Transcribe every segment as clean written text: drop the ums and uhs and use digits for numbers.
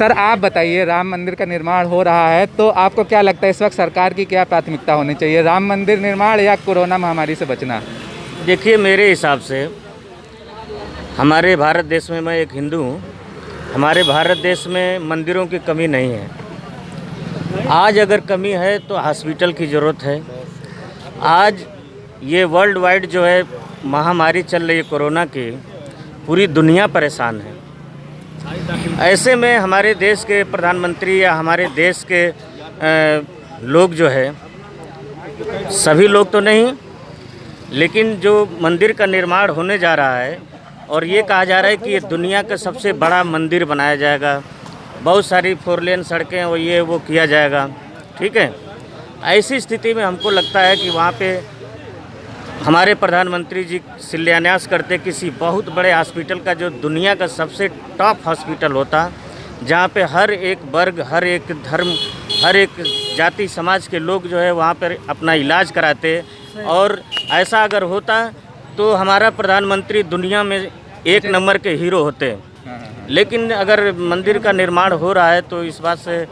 Sir आप बताइए, राम मंदिर का निर्माण हो रहा है तो आपको क्या लगता है इस वक्त सरकार की क्या प्राथमिकता होनी चाहिए, राम मंदिर निर्माण या कोरोना महामारी से बचना? देखिए, मेरे हिसाब से हमारे भारत देश में, मैं एक हिंदू हूँ, हमारे भारत देश में मंदिरों की कमी नहीं है। आज अगर कमी है तो हॉस्पिटल की ज़रूरत है। आज ये वर्ल्ड वाइड जो है महामारी चल रही है कोरोना की, पूरी दुनिया परेशान है। ऐसे में हमारे देश के प्रधानमंत्री या हमारे देश के लोग जो है, सभी लोग तो नहीं, लेकिन जो मंदिर का निर्माण होने जा रहा है और ये कहा जा रहा है कि ये दुनिया का सबसे बड़ा मंदिर बनाया जाएगा, बहुत सारी 4 लेन सड़कें और ये वो किया जाएगा, ठीक है। ऐसी स्थिति में हमको लगता है कि वहाँ पे हमारे प्रधानमंत्री जी शिलान्यास करते किसी बहुत बड़े हॉस्पिटल का, जो दुनिया का सबसे टॉप हॉस्पिटल होता, जहाँ पे हर एक वर्ग, हर एक धर्म, हर एक जाति समाज के लोग जो है वहाँ पर अपना इलाज कराते। और ऐसा अगर होता तो हमारा प्रधानमंत्री दुनिया में 1 नंबर के हीरो होते। लेकिन अगर मंदिर का निर्माण हो रहा है तो इस बात से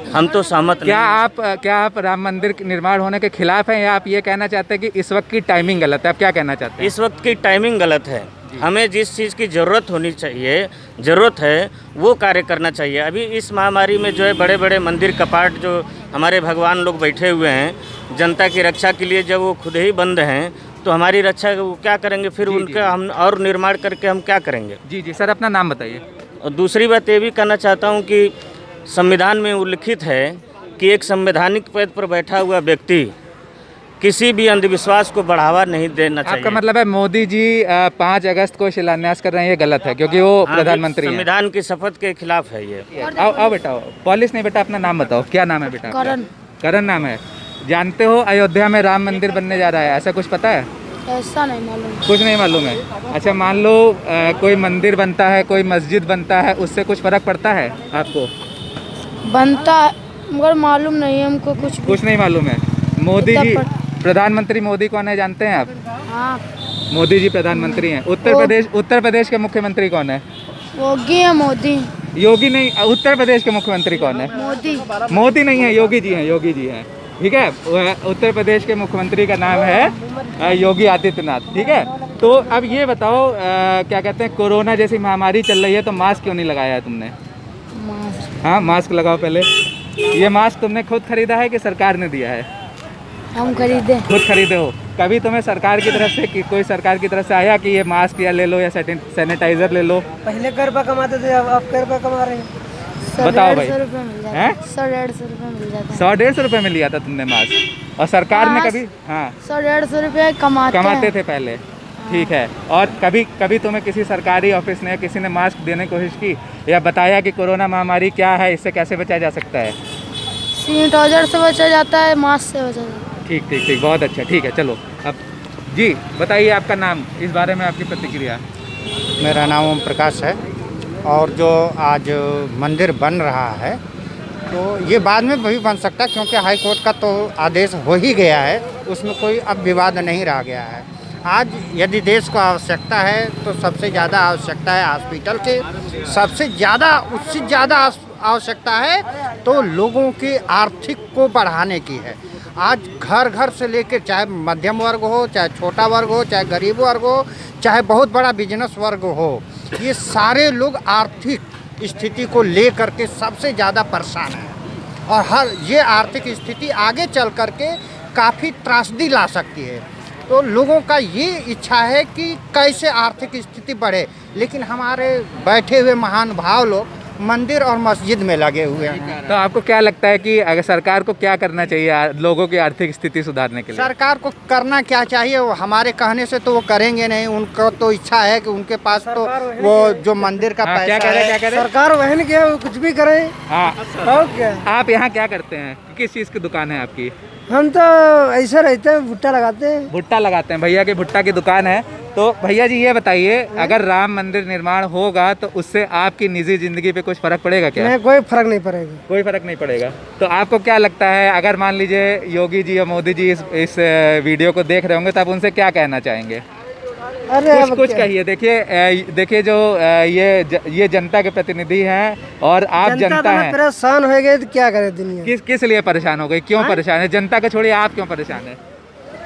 हम तो सहमत नहीं। क्या आप राम मंदिर के निर्माण होने के खिलाफ हैं, या आप ये कहना चाहते हैं कि इस वक्त की टाइमिंग गलत है? आप क्या कहना चाहते हैं? इस वक्त की टाइमिंग गलत है। हमें जिस चीज़ की ज़रूरत होनी चाहिए, ज़रूरत है, वो कार्य करना चाहिए। अभी इस महामारी में जो है बड़े बड़े मंदिर कपाट जो हमारे भगवान लोग बैठे हुए हैं, जनता की रक्षा के लिए जब वो खुद ही बंद हैं तो हमारी रक्षा वो क्या करेंगे फिर? उनका हम और निर्माण करके हम क्या करेंगे? जी सर, अपना नाम बताइए। और दूसरी बात ये भी कहना चाहता हूँ कि संविधान में उल्लिखित है कि एक संवैधानिक पद पर बैठा हुआ व्यक्ति किसी भी अंधविश्वास को बढ़ावा नहीं देना चाहिए। आपका मतलब है मोदी जी 5 अगस्त को शिलान्यास कर रहे हैं, ये गलत है क्योंकि वो प्रधानमंत्री हैं। संविधान की शपथ के खिलाफ है ये। आओ बेटा, पॉलिस नहीं बेटा, अपना नाम बताओ, क्या नाम है बेटा? करण नाम है। जानते हो अयोध्या में राम मंदिर बनने जा रहा है, ऐसा कुछ पता है? ऐसा नहीं मालूम। कुछ नहीं मालूम है? अच्छा, मान लो कोई मंदिर बनता है, कोई मस्जिद बनता है, उससे कुछ फर्क पड़ता है आपको? बनता है मगर मालूम नहीं है हमको, कुछ नहीं मालूम है। मोदी जी, प्रधानमंत्री मोदी कौन है जानते हैं आप? हाँ, मोदी जी प्रधानमंत्री हैं। उत्तर प्रदेश के मुख्यमंत्री कौन है? योगी है। मोदी? योगी नहीं, उत्तर प्रदेश के मुख्यमंत्री कौन है? मोदी नहीं है, योगी जी हैं। ठीक है, उत्तर प्रदेश के मुख्यमंत्री का नाम है योगी आदित्यनाथ। ठीक है, तो अब ये बताओ, क्या कहते हैं, कोरोना जैसी महामारी चल रही है तो मास्क क्यों नहीं लगाया है तुमने? हाँ, मास्क लगाओ पहले। ये मास्क तुमने खुद खरीदा है कि सरकार ने दिया है? हम खरीदे। खुद खरीदे हो? कभी तुम्हें सरकार की तरफ से कोई सरकार की तरफ से आया कि ये मास्क या ले लो या सैनिटाइजर ले लो? पहले कर रुपया कमाते थे, अब कर रुपया कमा रहे हैं। बताओ भाई। 100-150 रुपये मिल जाता। 100-150 रुपये में लिया था तुमने मास्क, और सरकार ने कभी? हाँ, 100-150 रुपये कमाते थे पहले। ठीक है, और कभी तुम्हें किसी सरकारी ऑफिस ने, किसी ने मास्क देने की कोशिश की या बताया कि कोरोना महामारी क्या है, इससे कैसे बचा जा सकता है? सैनिटाइजर से बचा जाता है, मास्क से बचा जाता है। ठीक, बहुत अच्छा। ठीक है, चलो अब जी बताइए आपका नाम, इस बारे में आपकी प्रतिक्रिया। मेरा नाम ओम प्रकाश है, और जो आज मंदिर बन रहा है तो ये बाद में भी बन सकता है, क्योंकि हाई कोर्ट का तो आदेश हो ही गया है, उसमें कोई अब विवाद नहीं रह गया है। आज यदि देश को आवश्यकता है तो सबसे ज़्यादा आवश्यकता है हॉस्पिटल के, उससे ज़्यादा आवश्यकता है तो लोगों की आर्थिक को बढ़ाने की है। आज घर घर से लेकर, चाहे मध्यम वर्ग हो, चाहे छोटा वर्ग हो, चाहे गरीब वर्ग हो, चाहे बहुत बड़ा बिजनेस वर्ग हो, ये सारे लोग आर्थिक स्थिति को लेकर के सबसे ज़्यादा परेशान हैं। और ये आर्थिक स्थिति आगे चल कर के काफ़ी त्रासदी ला सकती है। तो लोगों का ये इच्छा है कि कैसे आर्थिक स्थिति बढ़े, लेकिन हमारे बैठे हुए महान भाव लोग मंदिर और मस्जिद में लगे हुए हैं। तो आपको क्या लगता है कि अगर सरकार को क्या करना चाहिए लोगों की आर्थिक स्थिति सुधारने के लिए? सरकार को करना क्या चाहिए, वो हमारे कहने से तो वो करेंगे नहीं। उनको तो इच्छा है कि उनके पास तो वो जो मंदिर का पैसा क्या करे? सरकार वहन के कुछ भी करे। हाँ, और क्या? आप यहाँ क्या करते हैं? किस चीज़ की दुकान है आपकी? हम तो ऐसे रहते हैं, भुट्टा लगाते हैं। भुट्टा लगाते हैं, भैया की भुट्टा की दुकान है। तो भैया जी ये बताइए, अगर राम मंदिर निर्माण होगा तो उससे आपकी निजी जिंदगी पे कुछ फर्क पड़ेगा क्या? नहीं, कोई फर्क नहीं पड़ेगा। कोई फर्क नहीं पड़ेगा। तो आपको क्या लगता है, अगर मान लीजिए योगी जी और मोदी जी इस वीडियो को देख रहे होंगे तो आप उनसे क्या कहना चाहेंगे? अरे कुछ अब कुछ क्या? कहिए। देखिए जो ये जनता के प्रतिनिधि हैं और आप जनता तो हैं, परेशान हो गए तो क्या करे दुनिया। किस लिए परेशान हो गई, क्यों परेशान है? जनता को छोड़िए, आप क्यों परेशान है?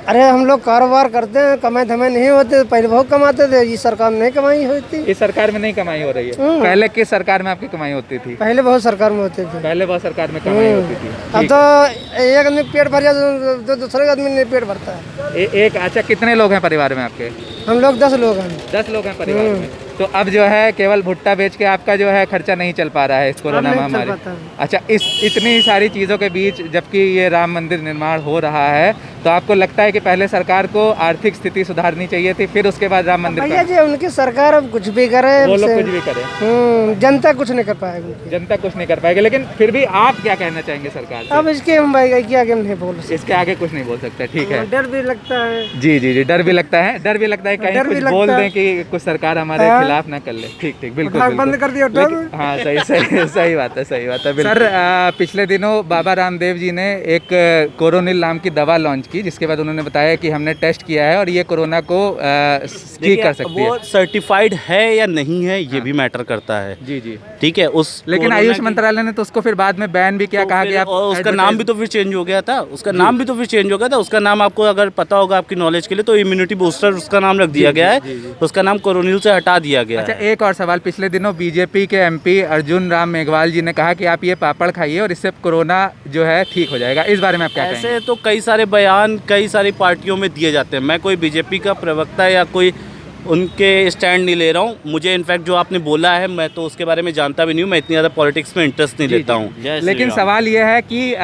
अरे हम लोग कारोबार करते हैं, कमाई धमाई नहीं होते, पहले बहुत कमाते थे, ये सरकार में नहीं कमाई होती। इस सरकार में नहीं कमाई हो रही है। पहले किस सरकार में आपकी कमाई होती थी? पहले बहुत सरकार में होते थे, पहले बहुत सरकार में कमाई होती थी। अब तो एक आदमी पेट भर जाता तो दूसरे आदमी नहीं पेट भरता है। एक अच्छा, कितने लोग हैं परिवार में आपके? हम लोग 10 लोग हैं। 10 लोग हैं परिवार में। तो अब जो है केवल भुट्टा बेच के आपका जो है खर्चा नहीं चल पा रहा है इस कोरोना नहीं चल महामारी। पाता है। अच्छा, इतनी सारी चीज़ों के बीच जबकि ये राम मंदिर निर्माण हो रहा है, तो आपको लगता है कि पहले सरकार को आर्थिक स्थिति सुधारनी चाहिए थी, फिर उसके बाद राम मंदिर भैया जी उनकी सरकार अब कुछ भी करे, वो लोग कुछ भी करें, जनता कुछ नहीं कर पाएगी। जनता कुछ नहीं कर पाएगी। लेकिन फिर भी आप क्या कहना चाहेंगे सरकार से? अब इसके हम भाई क्या नहीं बोल सकते। इसके आगे कुछ नहीं बोल सकते, ठीक है। डर भी लगता है। जी, डर भी लगता है कहीं डर भी कुछ लगता बोल है। दें कि कुछ सरकार हमारे खिलाफ ना कर ले। ठीक, बिल्कुल बंद कर दिया डर। हाँ, सही बात है सर। पिछले दिनों बाबा रामदेव जी ने एक कोरोनिल नाम की दवा लॉन्च की, जिसके बाद उन्होंने बताया कि हमने टेस्ट किया है और ये कोरोना को ठीक कर सकती है। वो सर्टिफाइड है या नहीं है ये भी मैटर करता है। जी, ठीक है। उस लेकिन आयुष मंत्रालय ने तो उसको फिर बाद में बैन भी किया, कहा कि आप उसका नाम भी तो फिर चेंज हो गया था। उसका नाम आपको अगर पता होगा आपकी नॉलेज के लिए तो इम्यूनिटी बूस्टर उसका नाम रख दिया गया है। उसका नाम कोरोनिल से हटा दिया गया अच्छा, है। एक और सवाल। पिछले दिनों बीजेपी के एमपी अर्जुन राम मेघवाल जी ने कहा कि आप ये पापड़ खाइए और इससे कोरोना जो है ठीक हो जाएगा। इस बारे में आप क्या कहेंगे? ऐसे तो कई सारे बयान कई सारी पार्टियों में दिए जाते हैं। मैं कोई बीजेपी का प्रवक्ता या कोई उनके स्टैंड नहीं ले रहा हूँ। मुझे इनफैक्ट जो आपने बोला है मैं तो उसके बारे में जानता भी नहीं हूँ। मैं इतनी ज़्यादा पॉलिटिक्स में इंटरेस्ट नहीं लेता हूँ। लेकिन सवाल ये है कि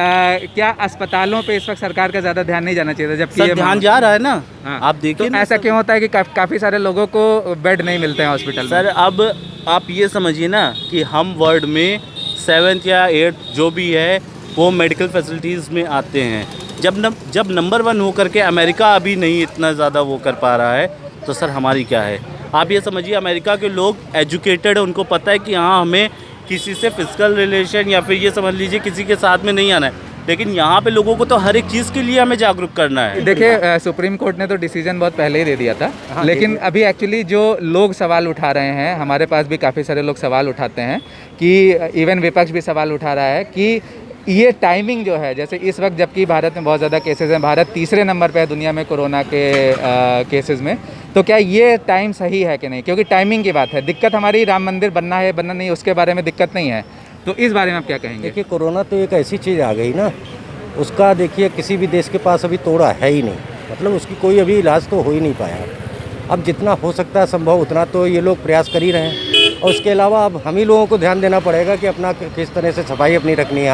क्या अस्पतालों पे इस वक्त सरकार का ज़्यादा ध्यान नहीं जाना चाहिए था, जबकि सर ध्यान जा रहा है ना। हाँ। आप देखिए तो ऐसा क्यों होता है कि काफ़ी सारे लोगों को बेड नहीं मिलते हैं हॉस्पिटल में? सर अब आप ये समझिए ना कि हम वर्ल्ड में 7th या 8th जो भी है वो मेडिकल फैसिलिटीज़ में आते हैं। जब नंबर 1 होकर के अमेरिका अभी नहीं इतना ज़्यादा वो कर पा रहा है तो सर हमारी क्या है? आप ये समझिए अमेरिका के लोग एजुकेटेड है, उनको पता है कि हाँ हमें किसी से फिजिकल रिलेशन या फिर ये समझ लीजिए किसी के साथ में नहीं आना है। लेकिन यहाँ पे लोगों को तो हर एक चीज़ के लिए हमें जागरूक करना है। देखिए सुप्रीम कोर्ट ने तो डिसीजन बहुत पहले ही दे दिया था। लेकिन अभी एक्चुअली जो लोग सवाल उठा रहे हैं, हमारे पास भी काफ़ी सारे लोग सवाल उठाते हैं कि इवन विपक्ष भी सवाल उठा रहा है कि ये टाइमिंग जो है, जैसे इस वक्त जबकि भारत में बहुत ज़्यादा केसेस हैं, भारत तीसरे नंबर पे है दुनिया में कोरोना के केसेस में, तो क्या ये टाइम सही है कि नहीं? क्योंकि टाइमिंग की बात है। दिक्कत हमारी राम मंदिर बनना है बनना नहीं, उसके बारे में दिक्कत नहीं है। तो इस बारे में आप क्या कहेंगे? देखिए कोरोना तो एक ऐसी चीज़ आ गई ना, उसका देखिए किसी भी देश के पास अभी तोड़ा है ही नहीं। मतलब उसकी कोई अभी इलाज तो हो ही नहीं पाया। अब जितना हो सकता है संभव उतना तो ये लोग प्रयास कर ही रहे हैं। और उसके अलावा अब हम ही लोगों को ध्यान देना पड़ेगा कि अपना किस तरह से सफाई अपनी रखनी है।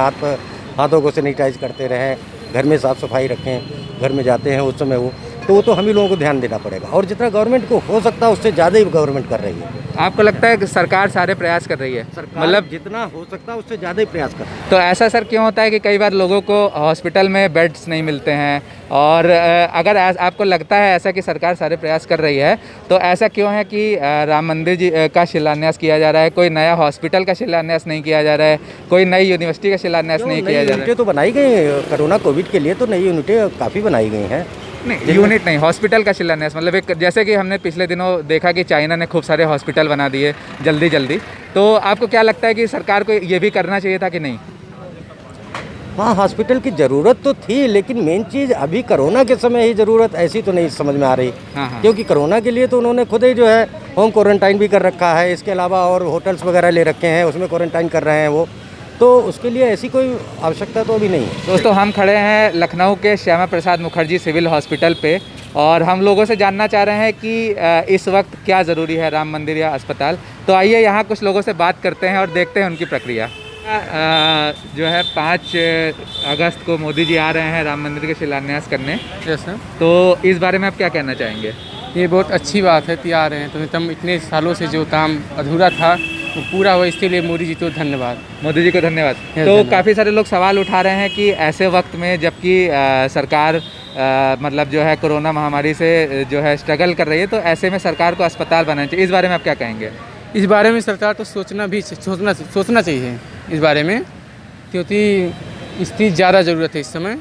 हाथों को सैनिटाइज करते रहें, घर में साफ़ सफाई रखें, घर में जाते हैं उस समय वो तो हम ही लोगों को ध्यान देना पड़ेगा। और जितना गवर्नमेंट को हो सकता है उससे ज़्यादा ही गवर्नमेंट कर रही है। आपको लगता है कि सरकार सारे प्रयास कर रही है? मतलब जितना हो सकता है उससे ज़्यादा ही प्रयास कर रही है। तो ऐसा सर क्यों होता है कि कई बार लोगों को हॉस्पिटल में बेड्स नहीं मिलते हैं? और अगर आपको लगता है ऐसा कि सरकार सारे प्रयास कर रही है, तो ऐसा क्यों है कि राम मंदिर जी का शिलान्यास किया जा रहा है, कोई नया हॉस्पिटल का शिलान्यास नहीं किया जा रहा है, कोई नई यूनिवर्सिटी का शिलान्यास नहीं किया जा रहा है? यूनिटें तो बनाई गई हैं कोरोना कोविड के लिए, तो नई यूनिटें काफ़ी बनाई गई हैं। नहीं, यूनिट नहीं, हॉस्पिटल का शिलान्यास। मतलब एक जैसे कि हमने पिछले दिनों देखा कि चाइना ने खूब सारे हॉस्पिटल बना दिए जल्दी। तो आपको क्या लगता है कि सरकार को ये भी करना चाहिए था कि नहीं? हाँ, हॉस्पिटल की ज़रूरत तो थी, लेकिन मेन चीज़ अभी कोरोना के समय ही ज़रूरत ऐसी तो नहीं समझ में आ रही। हाँ। क्योंकि कोरोना के लिए तो उन्होंने खुद ही जो है होम क्वारंटाइन भी कर रखा है। इसके अलावा और होटल्स वगैरह ले रखे हैं, उसमें क्वारंटाइन कर रहे हैं वो। तो उसके लिए ऐसी कोई आवश्यकता तो अभी नहीं है। दोस्तों, हम खड़े हैं लखनऊ के श्यामा प्रसाद मुखर्जी सिविल हॉस्पिटल पे और हम लोगों से जानना चाह रहे हैं कि इस वक्त क्या ज़रूरी है, राम मंदिर या अस्पताल। तो आइए यहाँ कुछ लोगों से बात करते हैं और देखते हैं उनकी प्रक्रिया। जो है 5 अगस्त को मोदी जी आ रहे हैं राम मंदिर के शिलान्यास करने। जैसा तो इस बारे में आप क्या कहना चाहेंगे? ये बहुत अच्छी बात है कि आ रहे हैं, तो तम इतने सालों से जो काम अधूरा था वो पूरा हुआ, इसके लिए मोदी जी को धन्यवाद। मोदी जी को धन्यवाद। तो धन्यवाद। काफ़ी सारे लोग सवाल उठा रहे हैं कि ऐसे वक्त में जबकि सरकार मतलब जो है कोरोना महामारी से जो है स्ट्रगल कर रही है, तो ऐसे में सरकार को अस्पताल बनाना चाहिए। इस बारे में आप क्या कहेंगे? इस बारे में सरकार को सोचना चाहिए इस बारे में, क्योंकि इसकी ज़्यादा ज़रूरत है इस समय।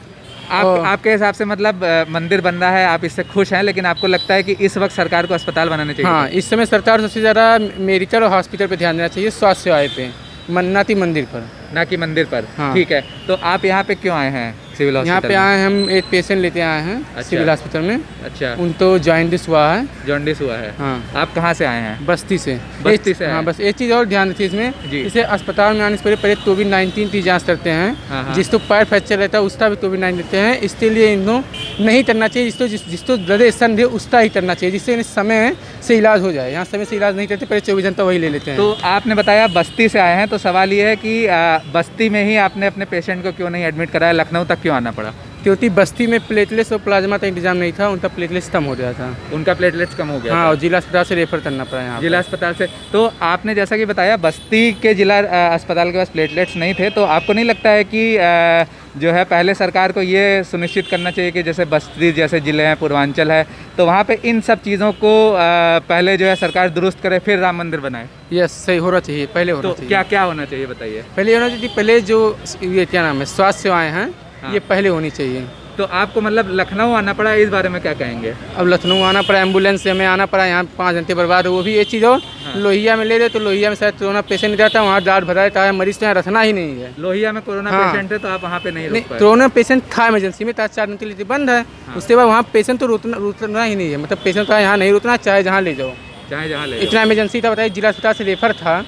आपके हिसाब से मतलब मंदिर बन रहा है, आप इससे खुश हैं, लेकिन आपको लगता है कि इस वक्त सरकार को अस्पताल बनाने चाहिए? हाँ, इस समय सरकार सबसे ज़्यादा मेडिकल और हॉस्पिटल पे ध्यान देना चाहिए, स्वास्थ्य सेवाएं पे, ना कि मंदिर पर। ना कि मंदिर पर। हाँ। ठीक है, तो आप यहाँ पे क्यों आए हैं सिविल हॉस्पिटल? यहाँ पे आए हैं, हम एक पेशेंट लेते आए हैं। अच्छा। सिविल हॉस्पिटल में। अच्छा। उनको जॉइंटिस हुआ है। जॉन्डिस हुआ है। हाँ। आप कहाँ से आए हैं? बस्ती से। बस्ती से हाँ, आए। बस एक चीज़ और ध्यान रखिए इसमें, जी। जैसे अस्पताल में आने से पहले कोविड-19 की जांच करते हाँ, हैं। हाँ। जिसको पैर फ्रैक्चर रहता है उसका भी कोविड-19 लेते हैं। इसके लिए इनको नहीं करना चाहिए, जिसको ब्लड सन दे उसका ही करना चाहिए, जिससे समय से इलाज हो जाए। यहाँ समय से इलाज नहीं करते, पहले 24 घंटा वही ले लेते हैं। तो आपने बताया बस्ती से आए हैं, तो सवाल ये है कि बस्ती में ही आपने अपने पेशेंट को क्यों नहीं एडमिट कराया, लखनऊ तक क्यों आना पड़ा? क्योंकि बस्ती में प्लेटलेट्स और प्लाज्मा का इंतजाम नहीं था, उनका प्लेटलेट्स कम हो गया था। उनका प्लेटलेट्स कम हो गया हाँ, था। और जिला अस्पताल से रेफर करना पड़ा यहाँ। जिला अस्पताल से। तो आपने जैसा कि बताया बस्ती के जिला अस्पताल के पास प्लेटलेट्स नहीं थे, तो आपको नहीं लगता है कि जो है पहले सरकार को ये सुनिश्चित करना चाहिए कि जैसे बस्ती जैसे ज़िले हैं, पूर्वांचल है, तो वहाँ पे इन सब चीज़ों को पहले जो है सरकार दुरुस्त करे, फिर राम मंदिर बनाए? यस, सही होना चाहिए, पहले होना तो चाहिए। क्या क्या होना चाहिए बताइए? पहले होना चाहिए, पहले जो ये क्या नाम है, स्वास्थ्य सेवाएं हैं, हाँ। ये पहले होनी चाहिए। तो आपको मतलब लखनऊ आना पड़ा, इस बारे में क्या कहेंगे? अब लखनऊ आना पड़ा, एम्बुलेंस से हमें आना पड़ा, यहाँ 5 घंटे बर्बाद हो। वो भी एक चीज़ और, लोहिया में ले रहे तो लोहिया में शायद कोरोना पेशेंट नहीं रहता, वहाँ डाट भरा रहता है, मरीज तो यहाँ रखना ही नहीं है। लोहिया में कोरोना हाँ। पेशेंट है, तो आप वहाँ पे नहीं नहीं, रुक पाए? कोरोना पेशेंट था इमरजेंसी में, 4 दिन के लिए बंद है। उसके बाद वहाँ पेशेंट तो रुकना ही नहीं है, मतलब पेशेंट का यहाँ नहीं रुकना, चाहे जहाँ ले जाओ। चाहे जहाँ ले इतना इमरजेंसी था, बताइए, जिला अस्पताल से रेफर था,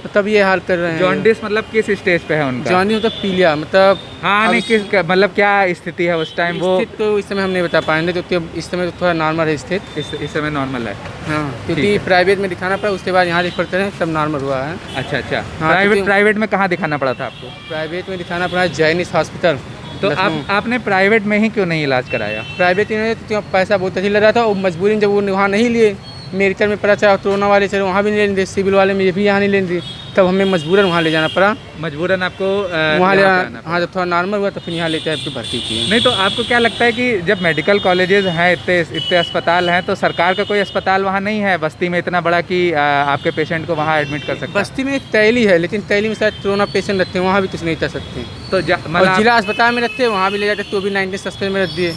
तो तब ये हाल कर रहे हैं। जॉन्डिस मतलब किस स्टेज पे है उनका? जॉन्डिस मतलब पीलिया, मतलब हाँ, नहीं किस मतलब क्या स्थिति है उस टाइम? वो स्थिति तो इस समय हम नहीं बता पाएंगे, तो इस समय तो थोड़ा नॉर्मल है स्थित। इस समय नॉर्मल है। हाँ, ठीक क्योंकि है। प्राइवेट में दिखाना पड़ा, उसके बाद यहाँ रेफर करें, तब नॉर्मल हुआ है। अच्छा अच्छा। हाँ, प्राइवेट में कहाँ दिखाना पड़ा था आपको? प्राइवेट में दिखाना पड़ा जैनिस हॉस्पिटल। तो आपने प्राइवेट में ही क्यों नहीं इलाज कराया? प्राइवेट में तो पैसा बहुत अधिक लग रहा था, और मजबूरी में जब वो वहाँ नहीं लिए, मेडिकल में पड़ा, चाहे कोरोना वाले चले वहाँ भी नहीं लेने, सिविल वाले में ये भी यहाँ नहीं लेने, तब हमें मजबूरन वहाँ ले जाना पड़ा। मजबूरन आपको वहाँ ले यहाँ पे जाना, आना हाँ, जब थोड़ा नॉर्मल हुआ तो फिर यहाँ लेते हैं, भर्ती किए। नहीं, तो आपको क्या लगता है कि जब मेडिकल कॉलेजेस हैं, इतने अस्पताल हैं, तो सरकार का कोई अस्पताल वहाँ नहीं है बस्ती में इतना बड़ा कि आपके पेशेंट को वहाँ एडमिट कर सकते? बस्ती में एक तैली है, लेकिन तैली में शायद कोरोना पेशेंट रखते हैं, वहाँ भी कुछ नहीं कर सकते। तो और जिला अस्पताल में रखते हैं, वहाँ भी ले जाते, कोविड-19 सस्पेंड में रख दिए।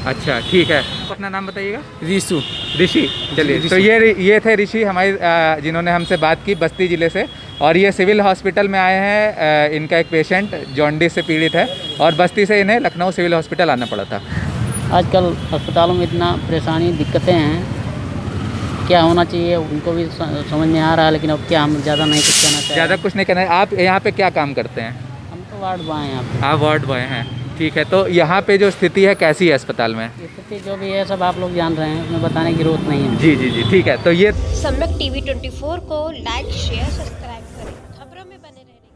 अच्छा, ठीक है। अपना नाम बताइएगा? ऋषु। ऋषि। चलिए, तो ये थे ऋषि हमारे, जिन्होंने हमसे बात की बस्ती ज़िले से, और ये सिविल हॉस्पिटल में आए हैं। इनका एक पेशेंट जॉन्डिस से पीड़ित है, और बस्ती से इन्हें लखनऊ सिविल हॉस्पिटल आना पड़ा था। आजकल अस्पतालों में इतना परेशानी, दिक्कतें हैं, क्या होना चाहिए उनको भी समझ में आ रहा है, लेकिन अब क्या, हम ज़्यादा नहीं कुछ कहना चाहिए। ज़्यादा कुछ नहीं कहना है। आप यहाँ पे क्या काम करते हैं? हम तो वार्ड बॉय हैं यहाँ पे। आप वार्ड बॉय हैं, ठीक है। तो यहाँ पे जो स्थिति है कैसी है अस्पताल में? स्थिति जो भी है सब आप लोग जान रहे हैं, उसमें बताने की जरूरत नहीं है। जी जी जी, ठीक है। तो ये सम्यक टीवी 24 को लाइक, शेयर, सब्सक्राइब करें, खबरों में बने रहने